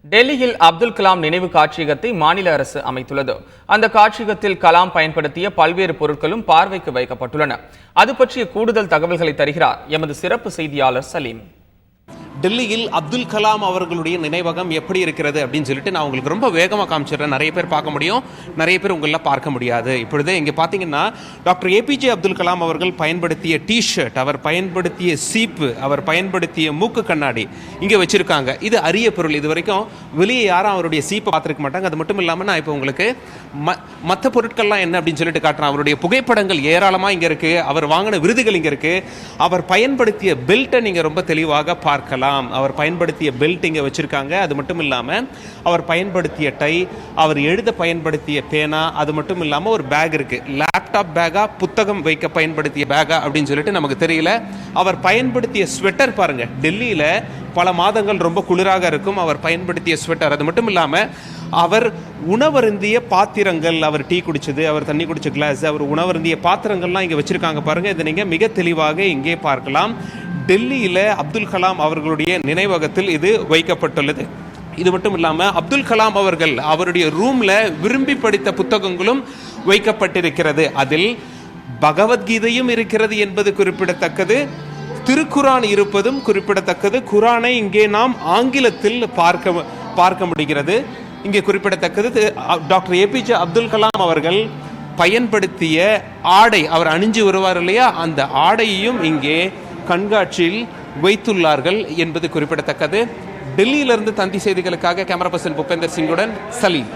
டெல்லியில் அப்துல் கலாம் நினைவு காட்சியகத்தை மாநில அரசு அமைத்துள்ளது. அந்த காட்சியகத்தில் கலாம் பயன்படுத்திய பல்வேறு பொருட்களும் பார்வைக்கு வைக்கப்பட்டுள்ளன. அது பற்றிய கூடுதல் தகவல்களை தருகிறார் எமது சிறப்பு செய்தியாளர் சலீம். டெல்லியில் அப்துல் கலாம் அவர்களுடைய நினைவகம் எப்படி இருக்கிறது அப்படின்னு சொல்லிட்டு நான் உங்களுக்கு ரொம்ப வேகமாக காமிச்சிடுறேன். நிறைய பேர் பார்க்க முடியும், நிறைய பேர் உங்களெல்லாம் பார்க்க முடியாது. இப்பொழுது இங்கே பார்த்தீங்கன்னா டாக்டர் ஏபிஜே அப்துல் கலாம் அவர்கள் பயன்படுத்திய டிஷர்ட், அவர் பயன்படுத்திய சீப்பு, அவர் பயன்படுத்திய மூக்கு கண்ணாடி இங்கே வச்சிருக்காங்க. இது அரிய பொருள். இது வரைக்கும் வெளியே யாரும் அவருடைய சீப்பை பார்த்துருக்க மாட்டாங்க. அது மட்டும் இல்லாமல் நான் இப்போ உங்களுக்கு மற்ற பொருட்கள்லாம் என்ன அப்படின்னு சொல்லிட்டு காட்டுறேன். அவருடைய புகைப்படங்கள் ஏராளமாக இங்கே இருக்குது. அவர் வாங்கின விருதுகள் இங்கே இருக்குது. அவர் பயன்படுத்திய பெல்ட்டை நீங்கள் ரொம்ப தெளிவாக பார்க்கலாம். அவர் பயன்படுத்திய பெல்ட் இங்கே வச்சிருக்காங்க. அது மட்டும் இல்லாமல் அவர் பயன்படுத்திய டை, அவர் எழுத பயன்படுத்திய பேனா, அது மட்டும் இல்லாமல் ஒரு பேக் இருக்கு. லேப்டாப் பேக்கா, புத்தகம் வைக்க பயன்படுத்திய பேக்கா அப்படின்னு சொல்லிட்டு நமக்கு தெரியல. அவர் பயன்படுத்திய ஸ்வெட்டர் பாருங்க, டெல்லியில பல மாதங்கள் ரொம்ப குளிராக இருக்கும். அவர் பயன்படுத்திய ஸ்வெட்டர். அது மட்டும் இல்லாமல் அவர் உணவருந்திய பாத்திரங்கள், அவர் டீ குடிச்சது, அவர் தண்ணி குடிச்ச கிளாஸ், அவர் உணவருந்திய பாத்திரங்கள்லாம் இங்கே வச்சிருக்காங்க பாருங்க. இதை நீங்க மிக தெளிவாக இங்கே பார்க்கலாம். டெல்லியில் அப்துல் கலாம் அவர்களுடைய நினைவகத்தில் இது வைக்கப்பட்டுள்ளது. இது மட்டும் இல்லாமல் அப்துல் கலாம் அவர்கள் அவருடைய ரூம்ல விரும்பி படித்த புத்தகங்களும் வைக்கப்பட்டிருக்கிறது. அதில் பகவத்கீதையும் இருக்கிறது என்பது குறிப்பிடத்தக்கது. திருக்குரான் இருப்பதும் குறிப்பிடத்தக்கது. குரானை இங்கே நாம் ஆங்கிலத்தில் பார்க்க முடிகிறது. இங்கே குறிப்பிடத்தக்கது டாக்டர் ஏபிஜே அப்துல் கலாம் அவர்கள் பயன்படுத்திய ஆடை, அவர் அணிஞ்சு வருவார் இல்லையா, அந்த ஆடையையும் இங்கே கண்காட்சியில் வைத்துள்ளார்கள் என்பது குறிப்பிடத்தக்கது. டெல்லியிலிருந்து தந்தி செய்திகளுக்காக கேமரா பர்சன் புபேந்தர் சிங்குடன் சலீம்.